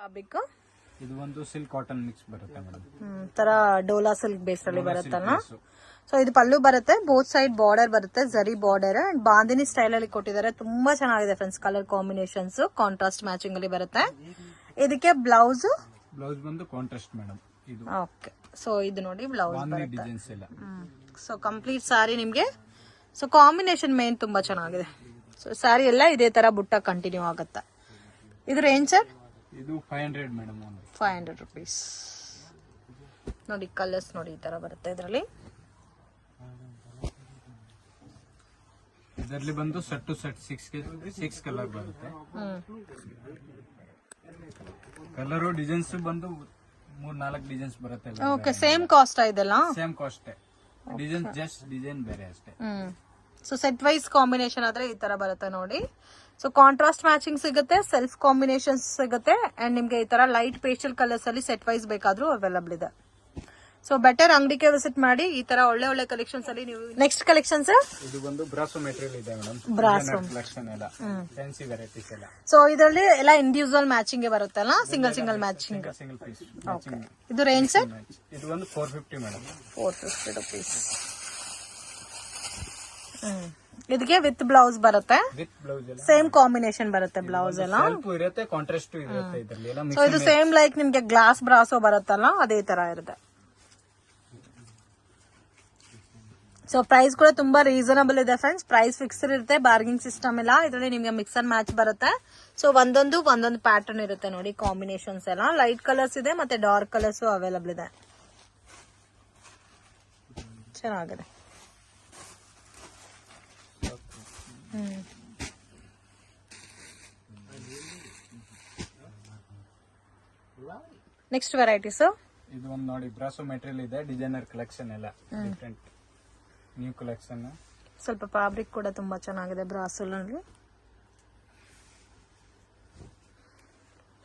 Fabric ಇದು ಒಂದು silk cotton mix ಬರುತ್ತೆ ಮೇಡಮ್. ತರ ಡೋಲಾ ಸಿಲ್ಕ್ ಬೇಸ್ ಅಲ್ಲಿ ಬರುತ್ತಲ್ಲ. ಸೊ ಇದು ಪಲ್ಲು ಬರುತ್ತೆ, ಬೋತ್ ಸೈಡ್ ಬಾರ್ಡರ್ ಬರುತ್ತೆ, ಜರಿ ಬಾರ್ಡರ್ ಅಂಡ್ ಬಾಂದಿನಿ ಸ್ಟೈಲ್ ಅಲ್ಲಿ ಕೊಟ್ಟಿದ್ದಾರೆ. ತುಂಬಾ ಚೆನ್ನಾಗಿದೆ friends, colour combinations contrast matching ಅಲ್ಲಿ ಬರುತ್ತೆ. ಇದಕ್ಕೆ ಬ್ಲೌಸ್ ಬಂದು ಕಾಂಟ್ರಾಸ್ಟ್ ಮೇಡಮ್. ಇದು ಓಕೆ. ಸೊ ಇದು ನೋಡಿ ಬ್ಲೌಸ್ ಬರುತ್ತೆ. ಡಿಸೈನ್ಸ್ ಎಲ್ಲ. ಸೊ ಕಂಪ್ಲೀಟ್ ಸಾರಿ ನಿಮ್ಗೆ. ಸೊ ಕಾಂಬಿನೇಷನ್ ಮೇನ್ ತುಂಬಾ ಚೆನ್ನಾಗಿದೆ. ಸೊ ಸಾರಿ ಎಲ್ಲ ಇದೇ ತರ ಬುಟ್ಟ ಕಂಟಿನ್ಯೂ ಆಗುತ್ತೆ. ಇದು ರೇಂಜ್ ಸರ್? ಇದು 500 ಮೇಡಮ್. 500 rupees. ನೋಡಿ ಕಲರ್ಸ್ ನೋಡಿ ಈ ತರ ಬರುತ್ತೆ ಇದರಲ್ಲಿ. ಇದರಲ್ಲಿ ಬಂದು ಸೆಟ್ ಟು ಸೆಟ್ 6 ಕಲರ್ ಬರುತ್ತೆ. ಕಲರು ಡಿಸೈನ್ಸ್ ಬಂದು 3-4 ಡಿಸೈನ್ಸ್ ಬರುತ್ತೆ. ಓಕೆ, ಸೇಮ್ ಕಾಸ್ಟ್ ಇದೆಲ್ಲ? Same cost. Design just design ಬೇರೆ ಅಷ್ಟೇ. ಸೊ ಸೆಟ್ ವೈಸ್ ಕಾಂಬಿನೇಷನ್ ಆದ್ರೆ ಈ ತರ ಬರುತ್ತೆ ನೋಡಿ. ಸೊ ಕಾಂಟ್ರಾಸ್ಟ್ ಮ್ಯಾಚಿಂಗ್ ಸಿಗುತ್ತೆ, ಸೆಲ್ಫ್ ಕಾಂಬಿನೇಷನ್ ಸಿಗುತ್ತೆ ಅಂಡ್ ನಿಮ್ಗೆ ಈ ತರ ಲೈಟ್ ಪೇಸ್ಟಲ್ ಕಲರ್ಸ್ ಅಲ್ಲಿ ಸೆಟ್ ವೈಸ್ ಬೇಕಾದ್ರೂ ಅವೈಲಬಲ್ ಇದೆ. ಸೊ ಬೆಟರ್ ಅಂಗಡಿಗೆ ವಿಸಿಟ್ ಮಾಡಿ. ಈ ತರ ಒಳ್ಳೆ ಒಳ್ಳೆ ಕಲೆಕ್ಷನ್ಸ್ ಅಲ್ಲಿ ನೀವು. ನೆಕ್ಸ್ಟ್ ಕಲೆಕ್ಷನ್ಸ್ ಇದು ಬಂದು ಬ್ರಾಸೋ ಮೆಟೀರಿಯಲ್ ಇದೆ ಮೇಡಮ್. ಬ್ರಾಸೋ ಕಲೆಕ್ಷನ್ ಎಲ್ಲ ಫ್ಯಾನ್ಸಿ ವೆರೈಟೀಸ್ ಎಲ್ಲ. ಸೊ ಇದರಲ್ಲಿ ಎಲ್ಲ ಇಂಡಿವಿಜುವಲ್ ಮ್ಯಾಚಿಂಗ್ ಬರುತ್ತಲ್ಲ, ಸಿಂಗಲ್ ಮ್ಯಾಚಿಂಗ್. Single piece. ಇದು ರೇಂಜ್ ಸರ್? ಇದು ಒಂದು 450 ಮೇಡಮ್. 450 rupees. ಇದಕ್ಕೆ ವಿತ್ ಬ್ಲೌಸ್ ಬರುತ್ತೆ, ವಿತ್ ಬ್ಲೌಸ್ ಎಲ್ಲ ಸೇಮ್ ಕಾಂಬಿನೇಷನ್ ಬರುತ್ತೆ. ಬ್ಲೌಸ್ ಎಲ್ಲ ಸ್ವಲ್ಪ ಇರುತ್ತೆ, ಕಾಂಟ್ರಾಸ್ಟ್ ಇರುತ್ತೆ ಇದರಲ್ಲಿ ಎಲ್ಲ. ಸೊ ಇದು ಸೇಮ್ ಲೈಕ್ ನಿಮ್ಗೆ ಗ್ಲಾಸ್ ಬ್ರಾಸೋ ಬರುತ್ತಲ್ಲ ಅದೇ ತರ ಇರುತ್ತೆ. ಸೊ ಪ್ರೈಸ್ ಕೂಡ ತುಂಬಾ ರೀಸನಬಲ್ ಇದೆ ಫ್ರೆಂಡ್ಸ್. ಪ್ರೈಸ್ ಫಿಕ್ಸ್ಡ್ ಇರುತ್ತೆ, ಬಾರ್ಗಿಂಗ್ ಸಿಸ್ಟಮ್ ಇಲ್ಲ. ಇದರಲ್ಲಿ ನಿಮ್ಗೆ ಮಿಕ್ಸ್ ಅಂಡ್ ಮ್ಯಾಚ್ ಬರುತ್ತೆ. ಸೊ ಒಂದೊಂದು ಪ್ಯಾಟರ್ನ್ ಇರುತ್ತೆ ನೋಡಿ. ಕಾಂಬಿನೇಷನ್ಸ್ ಎಲ್ಲ ಲೈಟ್ ಕಲರ್ಸ್ ಇದೆ ಮತ್ತೆ ಡಾರ್ಕ್ ಕಲರ್ಸ್ ಅವೈಲಬಲ್ ಇದೆ. ಚೆನ್ನಾಗಿದೆ. ನೆಕ್ಸ್ಟ್ ವೆರೈಟೀಸ್ ಇದು ಒಂದು ನೋಡಿ ಬ್ರಾಸೋ ಮೆಟೀರಿಯಲ್ ಇದೆ, ಡಿಸೈನರ್ ಕಲೆಕ್ಷನ್ ಎಲ್ಲ ಡಿಫರೆಂಟ್ ನ್ಯೂ ಕಲೆಕ್ಷನ್. ಸ್ವಲ್ಪ ಫ್ಯಾಬ್ರಿಕ್ ಕೂಡ ತುಂಬಾ ಚೆನ್ನಾಗಿದೆ ಬ್ರಾಸೋ ನಲ್ಲಿ.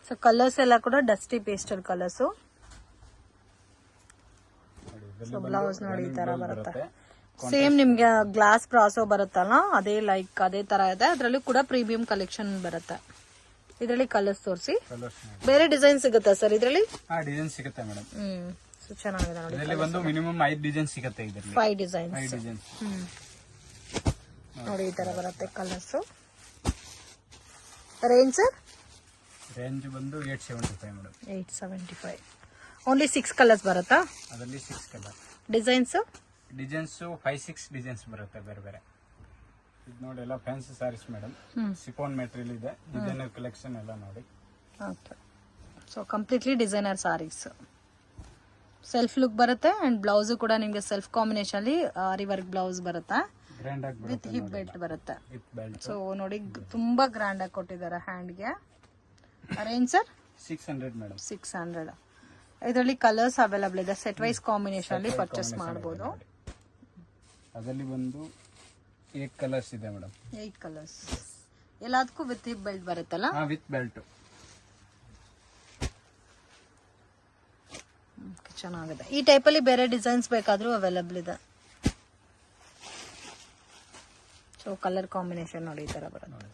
ಸೊ ಕಲರ್ಸ್ ಎಲ್ಲ ಕೂಡ dusty pastel colours. So blouse ನೋಡಿ ಈ ತರ ಬರುತ್ತೆ. ಸೇಮ್ ನಿಮ್ಗೆ ಗ್ಲಾಸ್ ಬ್ರಾಸೋ ಬರುತ್ತಲ್ಲ ಅದೇ ಲೈಕ್ ಅದೇ ತರ ಇದೆ. ಅದ್ರಲ್ಲೂ ಕೂಡ ಪ್ರೀಮಿಯಂ ಕಲೆಕ್ಷನ್ ಬರುತ್ತೆ. ಇದರಲ್ಲಿ ಕಲರ್ಸ್ ತೋರಿಸಿ. ಬೇರೆ ಡಿಸೈನ್ ಸಿಗುತ್ತಾ ಸರ್ ಇದರಲ್ಲಿ? ಡಿಸೈನ್ ಸಿಗುತ್ತೆ ಮೇಡಮ್. ಸೊ ಚೆನ್ನಾಗಿದೆ ನೋಡಿ. ಇದರಲ್ಲಿ ಒಂದು ಮಿನಿಮಮ್ 5 ಡಿಸೈನ್ ಸಿಗುತ್ತೆ. ಇದರಲ್ಲಿ 5 ಡಿಸೈನ್ಸ್. ನೋಡಿ ಈ ತರ ಬರುತ್ತೆ ಕಲರ್ಸ್. Range sir? ರೇಂಜ್ ಬಂದು 875 ಮೇಡಮ್. 875. ಓನ್ಲಿ 6 ಕಲರ್ಸ್ ಬರುತ್ತಾ? ಅದರಲ್ಲಿ 6 ಕಲರ್. ಡಿಸೈನ್ಸ್ 5-6 ಡಿಸೈನ್ಸ್ ಬರುತ್ತೆ ಬೇರೆ ಬೇರೆ. ಇದು ನೋಡಿ ಎಲ್ಲ fancy saris madam. Chiffon material ಇದೆ, ಡಿಸೈನರ್ ಕಲೆಕ್ಷನ್ ಎಲ್ಲ ನೋಡಿ. Okay. So completely designer saris. Self look ಬರುತ್ತೆ ಅಂಡ್ ಬ್ಲೌಸ್ ಕೂಡ ನಿಮ್ಗೆ ಸೆಲ್ಫ್ ಕಾಂಬಿನೇಷನ್ ಅಲ್ಲಿ ಆರಿ ವರ್ಕ್ ಬ್ಲೌಸ್ ಬರುತ್ತೆ. ಗ್ರ್ಯಾಂಡ್ ಆಗಿ ವಿತ್ ಹಿಪ್ ಬೆಲ್ಟ್ ಬರುತ್ತೆ. ಬೆಲ್ಟ್. ಸೊ ನೋಡಿ ತುಂಬಾ ಗ್ರ್ಯಾಂಡ್ ಆಗಿ ಕೊಟ್ಟಿದ್ದಾರೆ ಹ್ಯಾಂಡ್ ಗೆ. Range sir? 600 ಮೇಡಮ್. 600. ಇದರಲ್ಲಿ ಕಲರ್ಸ್ ಅವೈಲಬಲ್ ಇದೆ. ಸೆಟ್ ವೈಸ್ ಕಾಂಬಿನೇಷನ್ ಅಲ್ಲಿ ಪರ್ಚೇಸ್ ಮಾಡಬಹುದು. ಅದರಲ್ಲಿ ಬಂದು 8 ಕಲರ್ಸ್ ಇದೆ ಮೇಡಮ್. 8 ಕಲರ್ಸ್. ಎಲ್ಲದಕ್ಕೂ ವಿತ್ ಹಿಪ್ ಬೆಲ್ಟ್ ಬರುತ್ತಲ್ಲ? With belt. ಚೆನ್ನಾಗಿದೆ. ಈ ಟೈಪ್ ಅಲ್ಲಿ ಬೇರೆ ಡಿಸೈನ್ಸ್ ಬೇಕಾದ್ರೂ ಅವೈಲಬಲ್ ಇದೆ. ಸೊ ಕಲರ್ ಕಾಂಬಿನೇಷನ್ ನೋಡಿ ಈ ತರ ಬರುತ್ತೆ.